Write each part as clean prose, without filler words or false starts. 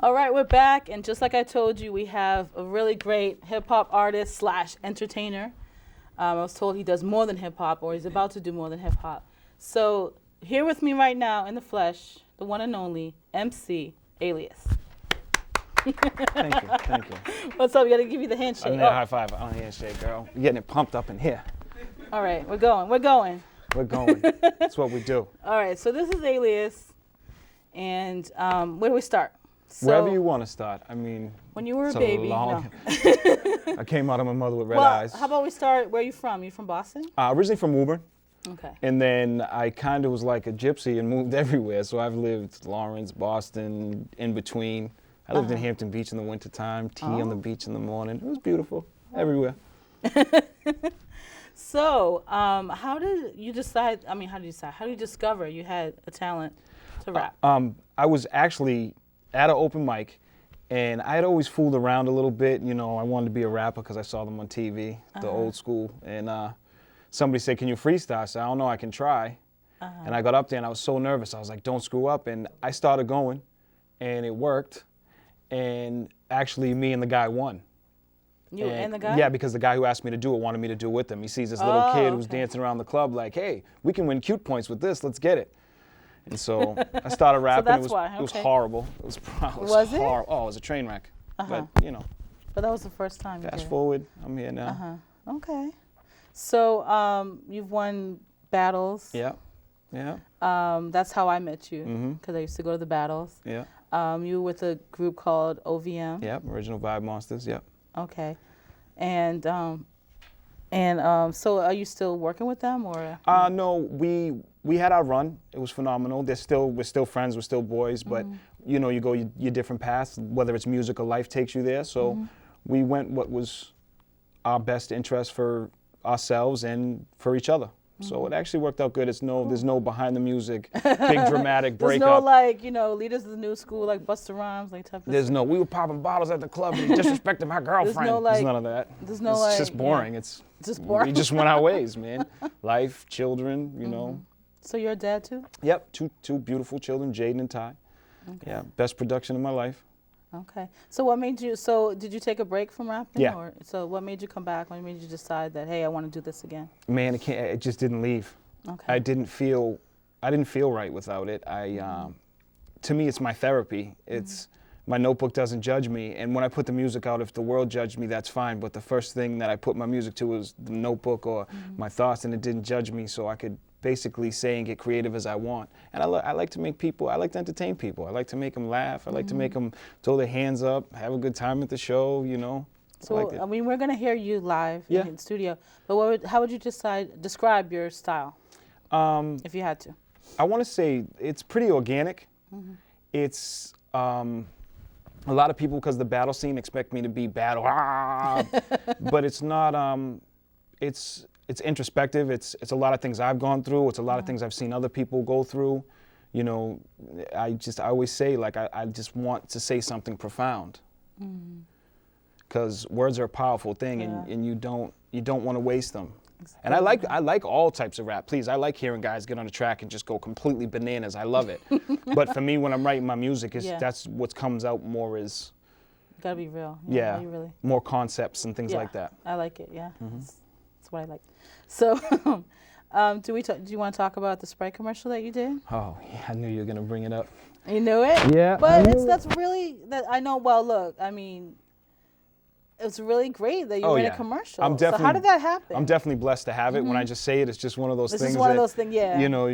All right, we're back, and just like I told you, we have a really great hip-hop artist / entertainer. I was told he does more than hip-hop, or he's about to do more than hip-hop. So here with me right now in the flesh, the one and only MC Alias. Thank you. What's up? You got to give you the handshake. I need a high five on the handshake, girl. You're getting it pumped up in here. All right, we're going. That's what we do. All right, so this is Alias, and where do we start? So, wherever you want to start. I mean, when you were a baby, no. I came out of my mother with red well, eyes. How about we start, where are you from? You from Boston? Originally from Woburn. Okay. And then I kind of was like a gypsy and moved everywhere. So I've lived Lawrence, Boston, in between. I lived in Hampton Beach in the wintertime, tea on the beach in the morning. It was beautiful, everywhere. So, how did you decide, how do you discover you had a talent to rap? I was actually at an open mic, and I had always fooled around a little bit. You know, I wanted to be a rapper because I saw them on TV, the old school. And somebody said, "Can you freestyle?" I said, "I don't know, I can try." And I got up there, and I was so nervous. I was like, "Don't screw up." And I started going, and it worked. And actually, me and the guy won. You and the guy? Yeah, because the guy who asked me to do it wanted me to do it with him. He sees this little kid who's dancing around the club like, "Hey, we can win cute points with this. Let's get it." And so I started rapping. So that's why. Okay. It was horrible. It was Was it? horrible. Oh, it was a train wreck. But, you know. But that was the first time you did it. Fast forward, I'm here now. Okay. So you've won battles. Yeah. That's how I met you, because I used to go to the battles. Yeah. You were with a group called OVM. Yep, Original Vibe Monsters, yep. Okay. And so are you still working with them, or? No, we had our run. It was phenomenal. We're still friends, we're still boys, but you know, you go your different paths, whether it's music or life takes you there. So we went what was our best interest for ourselves and for each other. So it actually worked out good. There's no behind the music, big dramatic breakup. There's no leaders of the new school like Busta Rhymes type of stuff. We were popping bottles at the club and he disrespected my girlfriend. There's none of that. There's no it's just boring. Yeah. It's just boring. We just went our ways, man. Life, children, you know. So you're a dad too? Yep, two beautiful children, Jaden and Ty. Okay. Yeah, best production of my life. Okay. So what made you, did you take a break from rapping? Yeah. So what made you come back? What made you decide that, hey, I want to do this again? Man, it just didn't leave. Okay. I didn't feel right without it. To me, it's my therapy. It's, my notebook doesn't judge me. And when I put the music out, if the world judged me, that's fine. But the first thing that I put my music to was the notebook or my thoughts, and it didn't judge me, so I could basically say and get creative as I want. And I like to make people, I like to entertain people. I like to make them laugh. I like to make them throw their hands up, have a good time at the show, you know. So, we're going to hear you live in the studio, but how would you describe your style, if you had to? I want to say it's pretty organic. It's, a lot of people, because the battle scene, expect me to be battle, but it's not, it's introspective. It's a lot of things I've gone through. It's a lot of things I've seen other people go through. You know, I always say, like, I just want to say something profound. Because words are a powerful thing, and you don't want to waste them. Exactly. And I like all types of rap. Please, I like hearing guys get on the track and just go completely bananas. I love it. But for me, when I'm writing my music, that's what comes out more is. You gotta be real. Yeah. Really. More concepts and things like that. I like it. Yeah. That's what I like. So, do you want to talk about the Sprite commercial that you did? Oh, yeah, I knew you were gonna bring it up. You knew it? Yeah. But that's really I know. Well, look, I mean, it's really great that you were in a commercial. So how did that happen? I'm definitely blessed to have it. When I just say it, it's just one of those things. This is one of those things, yeah. You know,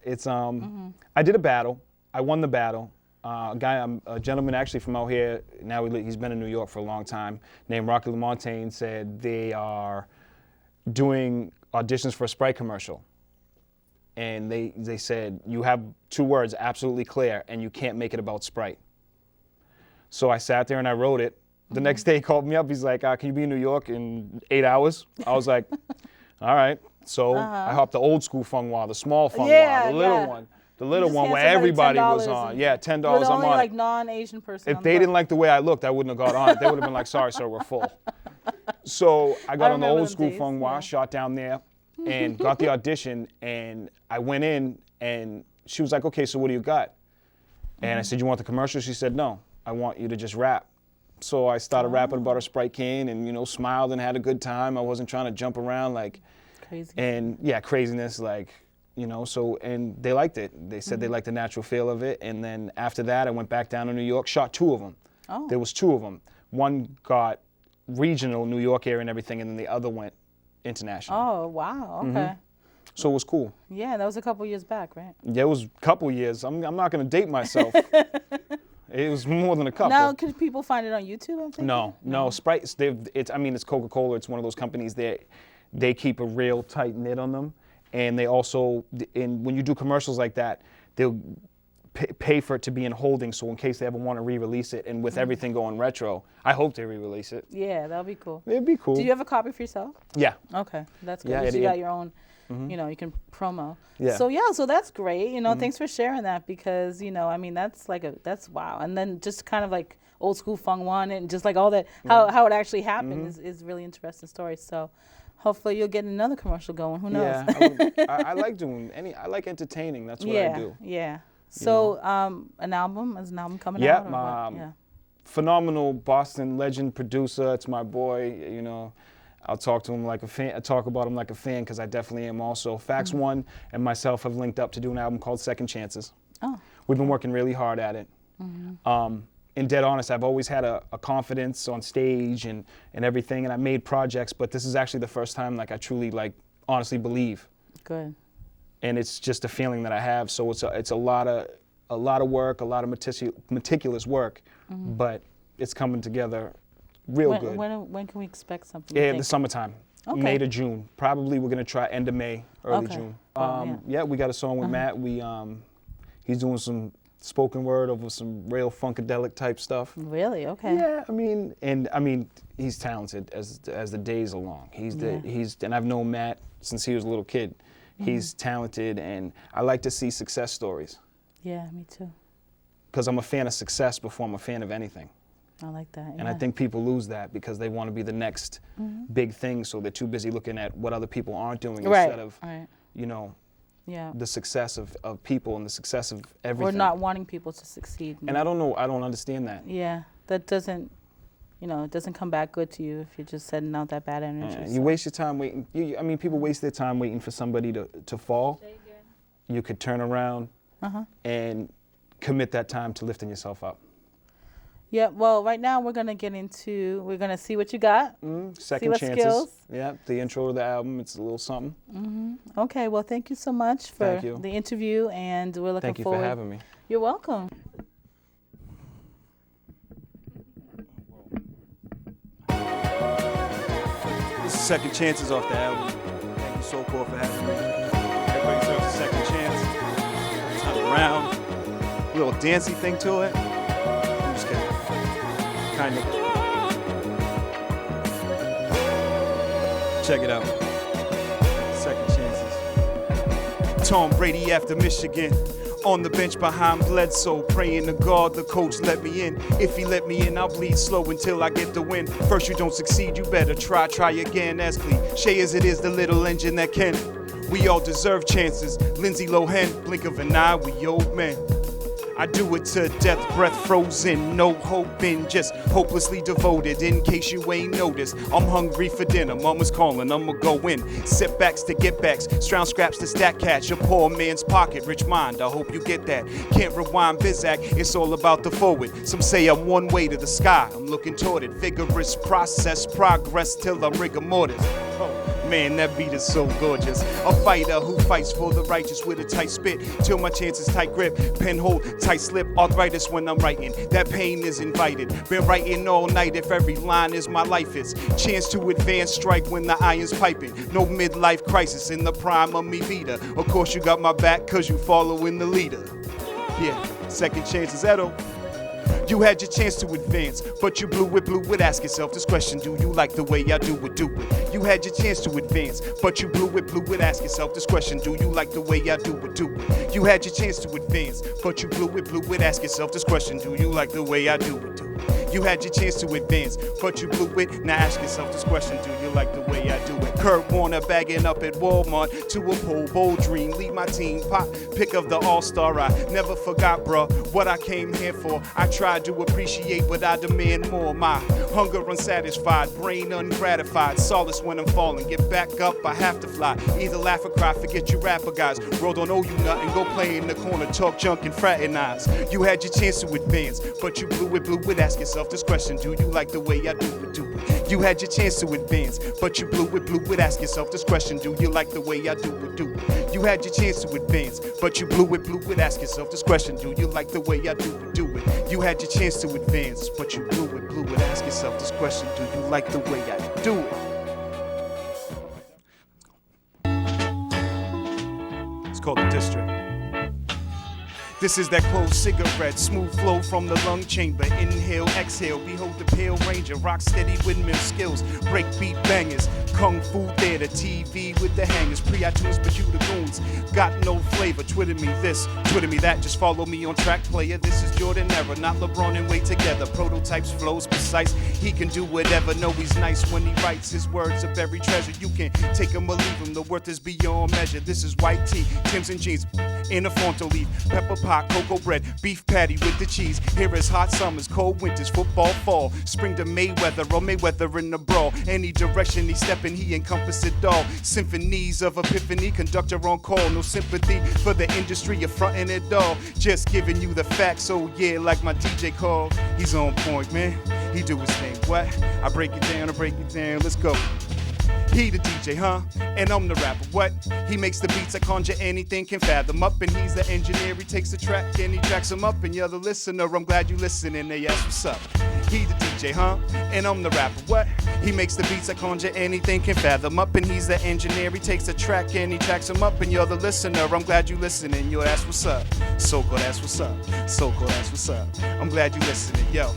it's I did a battle. I won the battle. A gentleman actually from out here, now he's been in New York for a long time, named Rocky LaMontagne, said they are doing auditions for a Sprite commercial. And they said, you have 2 words, absolutely clear, and you can't make it about Sprite. So I sat there and I wrote it. The next day he called me up, he's like, can you be in New York in 8 hours? I was like, all right. So I hopped the old school Fung Wah, the small Fung Wah, the little one. The little one where everybody was on. Yeah, $10 I'm on it. Like non-Asian person. If they didn't like the way I looked, I wouldn't have got on it. They would have been like, sorry, sir, we're full. So I got on the old school Fung Wah, shot down there, and got the audition. And I went in, and she was like, okay, so what do you got? And I said, you want the commercial? She said, no. I want you to just rap. So I started rapping about a Sprite can and, you know, smiled and had a good time. I wasn't trying to jump around like Crazy. And yeah, craziness, like, you know, so, and they liked it. They said they liked the natural feel of it. And then after that, I went back down to New York, shot 2 of them. Oh. There was 2 of them. One got regional, New York area and everything, and then the other went international. Oh, wow. Okay. So it was cool. Yeah, that was a couple years back, right? Yeah, it was a couple years. I'm not going to date myself. It was more than a couple. Now, could people find it on YouTube? I'm thinking? No. Sprite, it's Coca-Cola. It's one of those companies that they keep a real tight knit on them. And they also, when you do commercials like that, they'll pay for it to be in holding, so in case they ever want to re-release it. And with everything going retro, I hope they re-release it. Yeah, that'll be cool. It'd be cool. Do you have a copy for yourself? Yeah. Okay, that's good. Yeah, At least you yeah. got your own, you know, you can promo. Yeah. So that's great. You know, thanks for sharing that because, you know, I mean, that's wow. And then just kind of like old school Fung One and just like all that, how it actually happened is really interesting story. So hopefully you'll get another commercial going. Who knows? Yeah, I like doing I like entertaining. That's what I do. Yeah. So, an album? Is an album coming Yeah, out? my phenomenal Boston legend producer. It's my boy. You know, I'll talk to him like a fan. I talk about him like a fan because I definitely am also. Fax One and myself have linked up to do an album called Second Chances. Oh. We've been working really hard at it. In dead honest, I've always had a confidence on stage and everything, and I made projects, but this is actually the first time like I truly like honestly believe. Good. And it's just a feeling that I have. So it's a lot of work, a lot of meticulous work, but it's coming together real good. When can we expect something? Yeah, the summertime, Okay. May to June. Probably we're gonna try end of May, early Okay. June. Yeah. We got a song with Matt. He's doing some spoken word over some real funkadelic type stuff. Really? Okay. Yeah, I mean, he's talented as the days are long. And I've known Matt since he was a little kid. He's talented, and I like to see success stories. Yeah, me too. Because I'm a fan of success before I'm a fan of anything. I like that. And I think people lose that because they want to be the next big thing, so they're too busy looking at what other people aren't doing instead of, you know, the success of people and the success of everything. Or not wanting people to succeed. And I don't understand that. Yeah, that doesn't, you know, it doesn't come back good to you if you're just sending out that bad energy. You waste your time waiting. People waste their time waiting for somebody to fall. You could turn around and commit that time to lifting yourself up. Yeah, well, right now we're going to see what you got. Second what Chances. skills. Yeah, the intro to the album, it's a little something. Okay, well, thank you so much for the interview, and we're looking Thank you forward. for having me. You're welcome. This is Second Chances off the album. Thank you, Soulkore, for having me. Everybody deserves a second chance. Turn around. A little dancey thing to it. I'm just kidding. Kind of. Check it out. Second Chances. Tom Brady after Michigan. On the bench behind Bledsoe, praying to God the coach let me in. If he let me in, I'll bleed slow until I get the win. First you don't succeed, you better try again. As cliche as it is, the little engine that can. We all deserve chances. Lindsay Lohan, blink of an eye, we old men. I do it to death, breath frozen, no hoping, just hopelessly devoted. In case you ain't noticed, I'm hungry for dinner. Mama's calling, I'ma go in. Setbacks to get backs, stround scraps to stack catch. A poor man's pocket, rich mind. I hope you get that. Can't rewind Bizak, it's all about the forward. Some say I'm one way to the sky. I'm looking toward it. Vigorous process, progress till I'm rigor mortis. Man, that beat is so gorgeous. A fighter who fights for the righteous with a tight spit. Till my chances tight grip, pen hold, tight slip. Arthritis when I'm writing, that pain is invited. Been writing all night if every line is my life is. Chance to advance, strike when the iron's piping. No midlife crisis in the prime of me leader. Of course you got my back cause you following the leader. Yeah, second chances, Edo. You had your chance to advance, but you blew it. Ask yourself this question, do you like the way I do it? You had your chance to advance, but you blew it. Ask yourself this question, do you like the way I do it? You had your chance to advance, but you blew it. Ask yourself this question, do you like the way I do it? You had your chance to advance, but you blew it. Now ask yourself this question, do you like the way I do it? Kurt Warner bagging up at Walmart to a pole, bold dream, lead my team, pop, pick of the all-star. I never forgot, bruh, what I came here for. I tried to appreciate, but I demand more. My hunger unsatisfied, brain ungratified, solace when I'm falling. Get back up, I have to fly. Either laugh or cry, forget you rapper guys. World don't owe you nothing, go play in the corner, talk junk and fraternize. You had your chance to advance, but you blew it. Ask yourself this question, do you like the way I do it? You had your chance to advance, but you blew it. Ask yourself this question, do you like the way I do it? You had your chance to advance, but you blew it. Ask yourself this question, do you like the way I do it? You had your chance to advance, but you blew it. Ask yourself this question, do you like the way I do it? It's called The District. This is that closed cigarette, smooth flow from the lung chamber. Inhale, exhale, behold the pale ranger. Rock steady windmill skills, break beat bangers. Kung Fu theater, TV with the hangers. Pre-iTunes, but you the goons. Got no flavor, Twitter me this, Twitter me that. Just follow me on track, player. This is Jordan Era, not LeBron and Wade together. Prototypes, flows precise. He can do whatever, know he's nice when he writes. His words are buried treasure. You can take him or leave him, the worth is beyond measure. This is white tee, Tim's and jeans, in a Fonto leaf. Pepper pot, cocoa bread, beef patty with the cheese. Here is hot summers, cold winters, football fall. Spring to Mayweather or Mayweather in the brawl. Any direction he step in, he encompass it all. Symphonies of epiphany, conductor on call. No sympathy for the industry, you're fronting it all. Just giving you the facts, oh yeah, like my DJ called. He's on point, man. He do his thing. What? I break it down, let's go. He the DJ, huh? And I'm the rapper, what? He makes the beats, I conjure anything, can fathom up. And he's the engineer, he takes the track and he tracks them up. And you're the listener, I'm glad you listening, they ask what's up. He the DJ, huh? And I'm the rapper, what? He makes the beats, I conjure anything, can fathom up. And he's the engineer, he takes the track and he tracks them up. And you're the listener, I'm glad you listening, yo, that's what's up. Soulkore, that's what's up. Soulkore, that's what's up. I'm glad you listening, yo.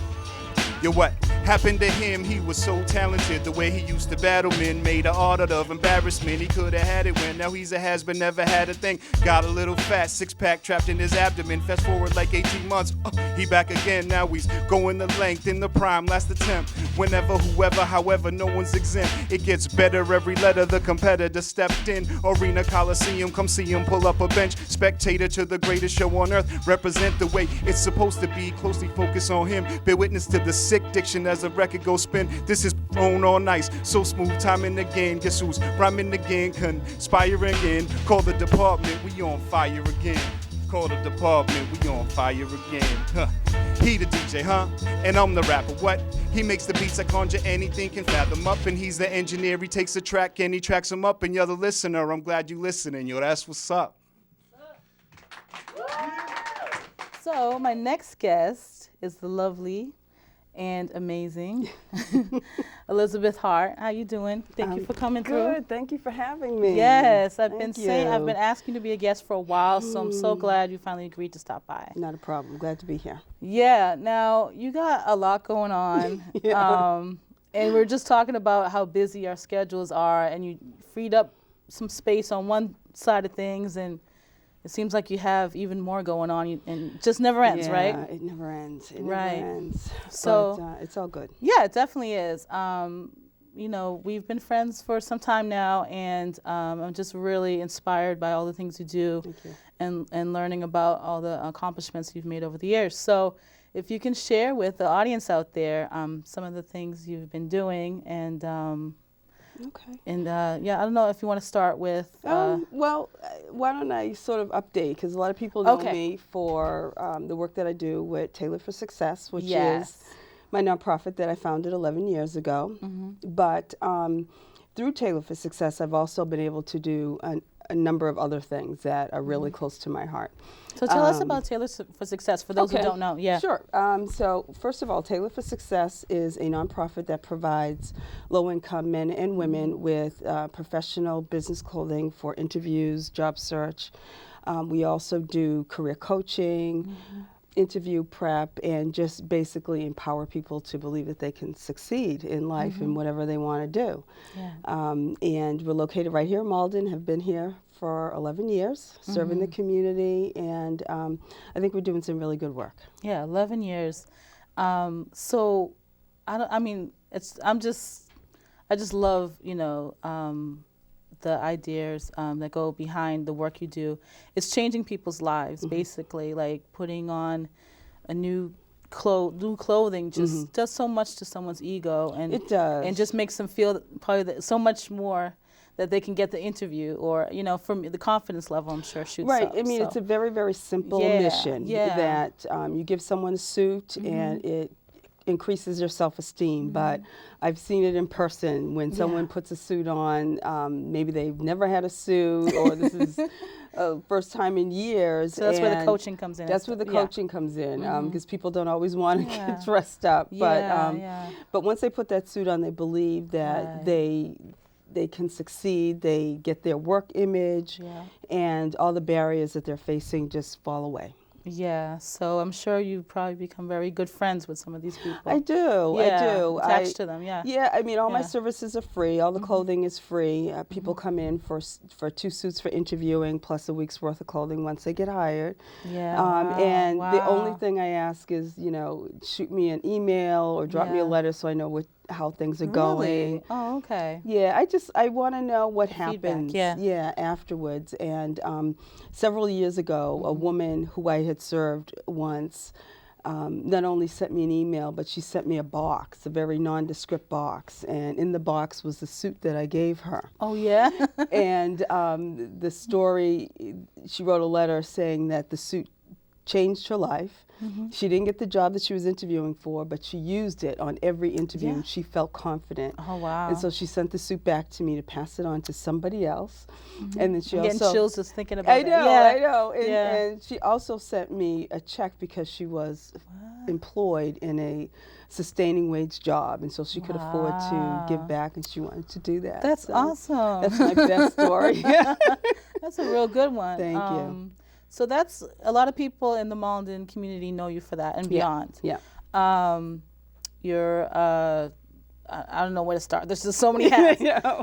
Yo, what happened to him? He was so talented. The way he used to battle men made an art out of embarrassment. He could have had it when now he's a has-been, never had a thing. Got a little fat, six-pack trapped in his abdomen. Fast forward like 18 months, he back again. Now he's going the length in the prime, last attempt. Whenever, whoever, however, no one's exempt. It gets better every letter. The competitor stepped in. Arena Coliseum, come see him pull up a bench. Spectator to the greatest show on earth. Represent the way it's supposed to be. Closely focus on him. Bear witness to the sick diction as a record goes spin. This is on all nice, so smooth, time in the game. Guess who's rhyming again, conspiring again. Call the department, we on fire again. Call the department, we on fire again. Huh. He the DJ, huh? And I'm the rapper, what? He makes the beats, I conjure anything, can fathom up. And he's the engineer, he takes the track and he tracks them up. And you're the listener, I'm glad you listening, yo, that's what's up. So my next guest is the lovely and amazing Elizabeth Hart. How you doing? Thank you for coming through. Good. Thank you for having me. Yes, I've been asking to be a guest for a while, so I'm so glad you finally agreed to stop by. Not a problem. Glad to be here. Yeah. Now you got a lot going on, Yeah. and we're just talking about how busy our schedules are, and you freed up some space on one side of things, and it seems like you have even more going on, and it just never ends, right? Yeah, it never ends. It Right. never ends. So but, it's all good. yeah, it definitely is. You know, we've been friends for some time now, and I'm just really inspired by all the things you do, Thank you. and learning about all the accomplishments you've made over the years. So if you can share with the audience out there some of the things you've been doing, and Okay. yeah, I don't know if you want to start with. Well, why don't I sort of update? Because a lot of people know Okay. me for the work that I do with Tailored for Success, which Yes. is my nonprofit that I founded 11 years ago. Mm-hmm. But through Tailored for Success, I've also been able to do a number of other things that are really close to my heart. So tell us about Tailored for Success for those who Okay. don't know. Yeah. Sure. So first of all, Tailored for Success is a nonprofit that provides low-income men and women with professional business clothing for interviews, job search. We also do career coaching, interview prep, and just basically empower people to believe that they can succeed in life in whatever they want to do. Yeah. And we're located right here in Malden, have been here for 11 years, serving the community, and I think we're doing some really good work. Yeah, 11 years. So I mean, I just love, the ideas that go behind the work you do. It's changing people's lives, basically, like putting on a new clothing just does so much to someone's ego, and It does. and just makes them feel probably so much more that they can get the interview, or from the confidence level, I'm sure shoots Right. up. I mean, so. it's a very, very simple Yeah, mission yeah. that you give someone a suit and it increases their self-esteem. But I've seen it in person when someone puts a suit on. Maybe they've never had a suit, or this is first time in years. So that's where the and coaching comes in. That's where the coaching comes in, because people don't always want to get dressed up. But once they put that suit on, they believe that they can succeed. They get their work image, and all the barriers that they're facing just fall away. Yeah, so I'm sure you probably become very good friends with some of these people. I do. Attached to them, yeah. Yeah, I mean, all my services are free. All the clothing is free. People come in for 2 suits for interviewing, plus a week's worth of clothing once they get hired. Yeah. And the only wow. thing I ask is, shoot me an email or drop me a letter so I know how things are going. Really? Oh, okay. Yeah, I want to know what happens. yeah. Afterwards. And several years ago, a woman who I had served once not only sent me an email, but she sent me a box, a very nondescript box, and in the box was the suit that I gave her. Oh, yeah? And the story, she wrote a letter saying that the suit changed her life. She didn't get the job that she was interviewing for, but she used it on every interview, and she felt confident. Oh, wow. And so she sent the suit back to me to pass it on to somebody else. And then she I'm also... getting chills just thinking about it. I know. And she also sent me a check because she was employed in a sustaining wage job, and so she could afford to give back, and she wanted to do that. That's awesome. That's my best story. That's a real good one. Thank you. So that's a lot of people in the Malden community know you for that and beyond. Yeah. You're I don't know where to start. There's just so many hats.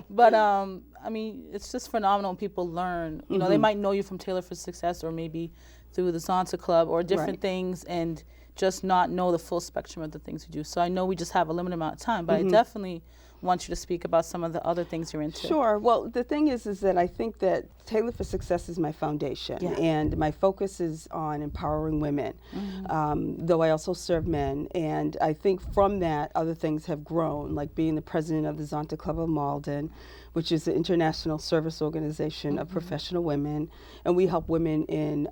But I mean, it's just phenomenal when people learn. They might know you from Taylor for Success, or maybe through the Zonta Club or different things, and just not know the full spectrum of the things you do. So I know we just have a limited amount of time, but I definitely want you to speak about some of the other things you're into. Sure. Well, the thing is that I think that Taylor for Success is my foundation, and my focus is on empowering women, though I also serve men. And I think from that, other things have grown, like being the president of the Zonta Club of Malden, which is the international service organization of professional women, and we help women in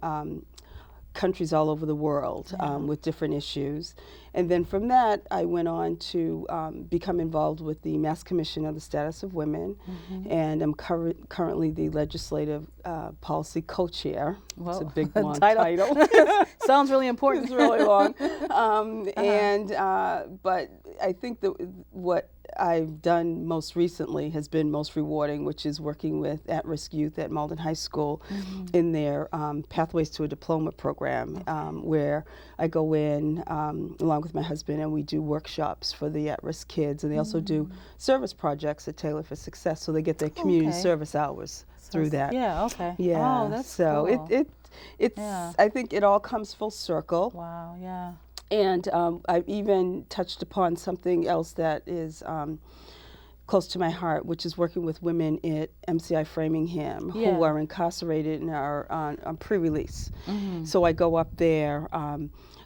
countries all over the world with different issues. And then from that, I went on to become involved with the Mass Commission of the Status of Women, and I'm currently the Legislative Policy Co-Chair. It's a big, long title. Sounds really important. It's really long. But I think that what I've done most recently has been most rewarding, which is working with at-risk youth at Malden High School in their Pathways to a Diploma program, where I go in along with my husband, and we do workshops for the at-risk kids, and they also do service projects at Taylor for Success, so they get their community service hours through that. Yeah, okay. Yeah, oh, that's so cool. it's I think it all comes full circle. Wow, yeah. And I've even touched upon something else that is close to my heart, which is working with women at MCI Framingham who are incarcerated and are on pre-release. So I go up there a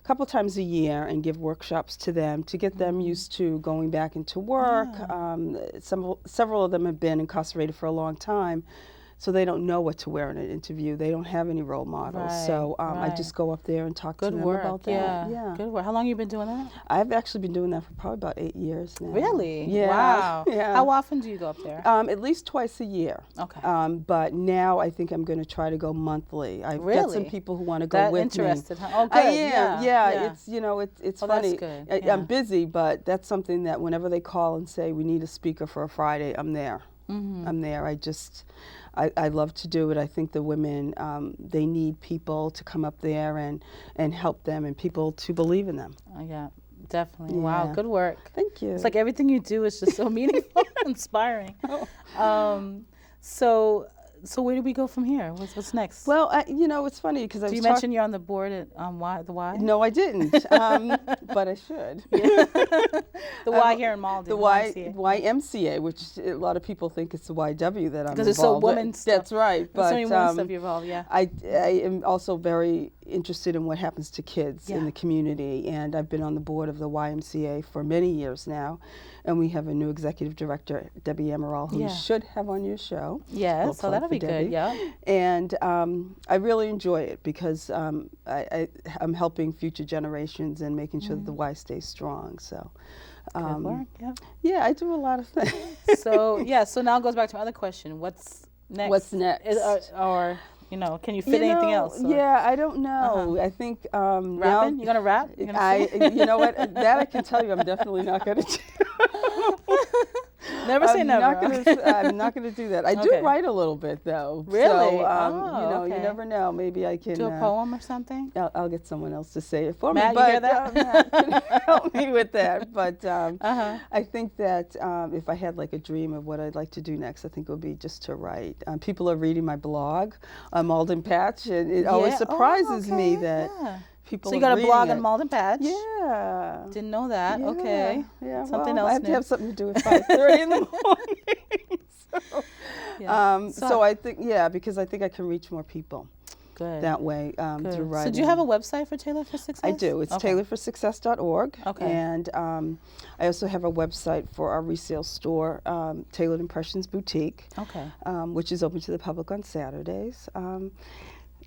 couple times a year and give workshops to them to get them used to going back into work. Several of them have been incarcerated for a long time, so they don't know what to wear in an interview. They don't have any role models. So I just go up there and talk to them about that. Yeah, good work. How long have you been doing that? I've actually been doing that for probably about 8 years now. Really? Yeah. Wow. Yeah. How often do you go up there? At least twice a year. Okay. But now I think I'm going to try to go monthly. I've got some people who want to go with interested, me. Huh? Oh, good. I am. Yeah. It's funny. That's good. I'm busy, but that's something that whenever they call and say we need a speaker for a Friday, I'm there. I'm there. I love to do it. I think the women, they need people to come up there and help them, and people to believe in them. Oh, yeah, definitely. Yeah. Wow, good work. Thank you. It's like everything you do is just so meaningful, inspiring. So So where do we go from here? What's next? Well, it's funny because I was you mention you're on the board at the Y? No, I didn't, but I should. The Y here in Malden. The YMCA, which a lot of people think it's the YW that I'm because it's so involved women with. stuff. That's right. But so many women stuff you're involved, yeah. I am also very interested in what happens to kids in the community, and I've been on the board of the YMCA for many years now, and we have a new executive director, Debbie Amaral, who you should have on your show. Yes, so that'll be good, yeah. And I really enjoy it because I'm helping future generations and making sure that the Y stays strong. So, good work, yeah. Yeah, I do a lot of things. So now it goes back to my other question. What's next? What's next? Or can you fit anything else? Or? Yeah, I don't know. I think rapping? now You gonna rap? You gonna sing? You know what? That I can tell you, I'm definitely not gonna do. Never say never. I'm not going to do that. I do write a little bit, though. Really? So, you never know. Maybe I can do a poem or something. I'll get someone else to say it for Matt, me. But you hear that? Matt can help me with that. But I think that if I had like a dream of what I'd like to do next, I think it would be just to write. People are reading my blog, Malden Patch, and it always surprises me that. People so you got a blog it. on Malden Patch? Yeah. Didn't know that. Okay. Yeah. Something else. else. I have to have something to do at 5:30 in the morning. So I think because I think I can reach more people. Good. That way through writing. So do you have a website for Tailor for Success? I do. It's tailorforsuccess.org. Okay. And I also have a website for our resale store, Tailored Impressions Boutique. Okay. Which is open to the public on Saturdays.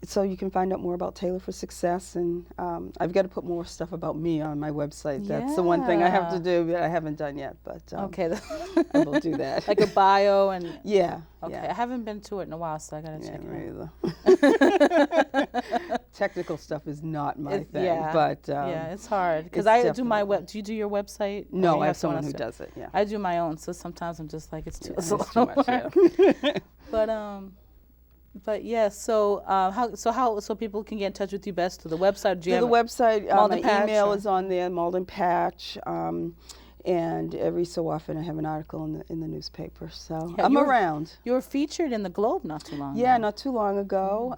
So you can find out more about Tailor for Success, and I've got to put more stuff about me on my website. That's the one thing I have to do that I haven't done yet, but okay, I will do that. Like a bio and Okay, I haven't been to it in a while, so I gotta check it out. Technical stuff is not my thing, but it's hard because I do my web. Do you do your website? No, I have someone who does it. Yeah, I do my own, so sometimes I'm just like it's too much. Yeah. But yeah, so how people can get in touch with you best? To the website? Do you have the website. Malden my Patch, email is on there, Malden Patch, and every so often I have an article in the newspaper. So I'm around. You were featured in the Globe not too long ago. Yeah, not too long ago.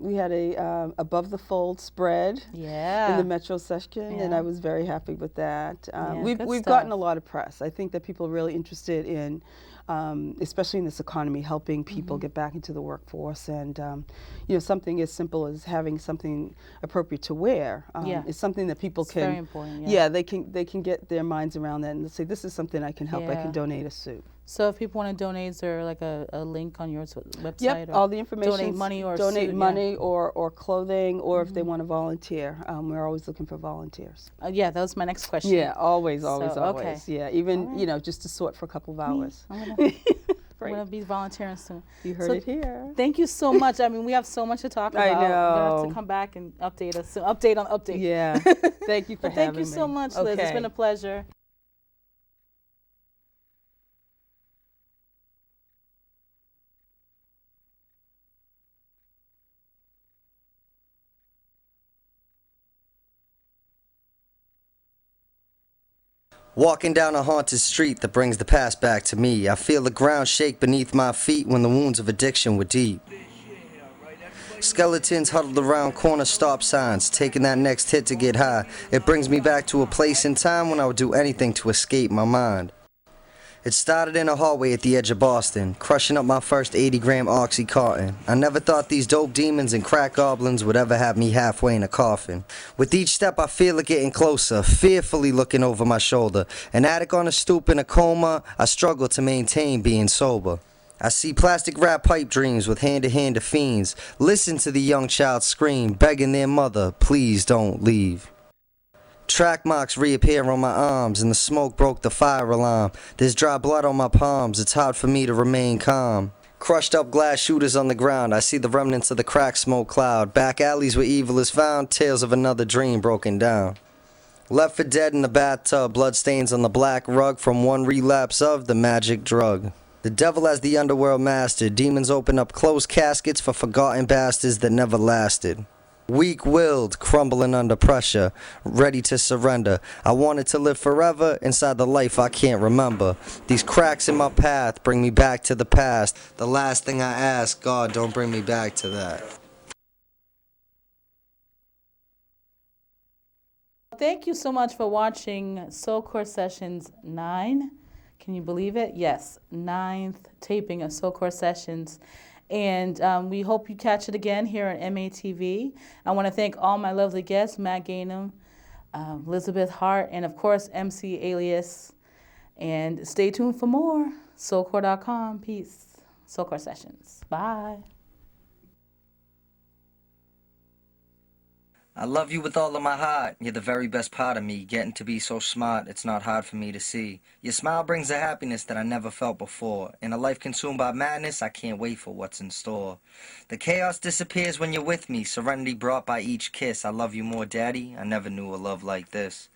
We had a above the fold spread. Yeah. In the Metro section, and I was very happy with that. We've stuff. gotten a lot of press. I think that people are really interested in. Especially in this economy, helping people get back into the workforce, and something as simple as having something appropriate to wear is something that people can. Very important. Yeah, they can get their minds around that and say, this is something I can help. I can donate a suit. So if people want to donate, is there like a link on your website? Yep, all the information. Donate money or or clothing, or if they want to volunteer. We're always looking for volunteers. Yeah, that was my next question. Yeah, always. Okay. Yeah, even just to sort for a couple of hours. I'm gonna be volunteering soon. You heard it here. Thank you so much. I mean, we have so much to talk about. I know. We're gonna have to come back and update us. So update on update. Yeah. Thank you for having me. Thank you so much, Liz. It's been a pleasure. Walking down a haunted street that brings the past back to me. I feel the ground shake beneath my feet when the wounds of addiction were deep. Skeletons huddled around corner stop signs, taking that next hit to get high. It brings me back to a place in time when I would do anything to escape my mind. It started in a hallway at the edge of Boston, crushing up my first 80-gram Oxycontin. I never thought these dope demons and crack goblins would ever have me halfway in a coffin. With each step I feel it getting closer, fearfully looking over my shoulder. An addict on a stoop in a coma, I struggle to maintain being sober. I see plastic wrap pipe dreams with hand-to-hand of fiends. Listen to the young child scream, begging their mother, please don't leave. Track marks reappear on my arms, and the smoke broke the fire alarm. There's dry blood on my palms, it's hard for me to remain calm. Crushed up glass shooters on the ground, I see the remnants of the crack smoke cloud. Back alleys where evil is found, tales of another dream broken down. Left for dead in the bathtub, bloodstains on the black rug from one relapse of the magic drug. The devil as the underworld master, demons open up closed caskets for forgotten bastards that never lasted. Weak-willed, crumbling under pressure, ready to surrender. I wanted to live forever inside the life I can't remember. These cracks in my path bring me back to the past. The last thing I ask, God, don't bring me back to that. Thank you so much for watching Soulkore Sessions 9. Can you believe it? Yes, 9th taping of Soulkore Sessions. And we hope you catch it again here on MATV. I want to thank all my lovely guests, Matt Ganem, Elizabeth Hart, and of course, MC Alias. And stay tuned for more. Soulkore.com. Peace. Soulkore Sessions. Bye. I love you with all of my heart. You're the very best part of me. Getting to be so smart, it's not hard for me to see. Your smile brings a happiness that I never felt before. In a life consumed by madness, I can't wait for what's in store. The chaos disappears when you're with me. Serenity brought by each kiss. I love you more, Daddy. I never knew a love like this.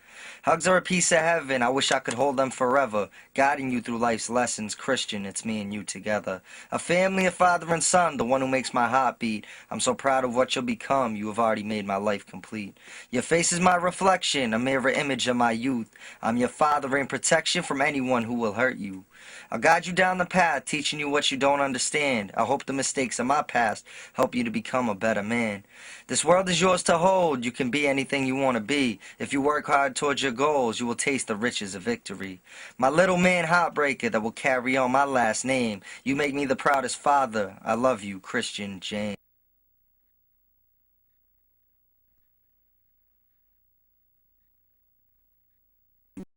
Hugs are a piece of heaven, I wish I could hold them forever. Guiding you through life's lessons, Christian, it's me and you together. A family, a father and son, the one who makes my heart beat. I'm so proud of what you'll become, you have already made my life complete. Your face is my reflection, a mirror image of my youth. I'm your father and protection from anyone who will hurt you. I'll guide you down the path, teaching you what you don't understand. I hope the mistakes of my past help you to become a better man. This world is yours to hold, you can be anything you want to be. If you work hard towards your goals, you will taste the riches of victory. My little man heartbreaker that will carry on my last name. You make me the proudest father. I love you, Christian James.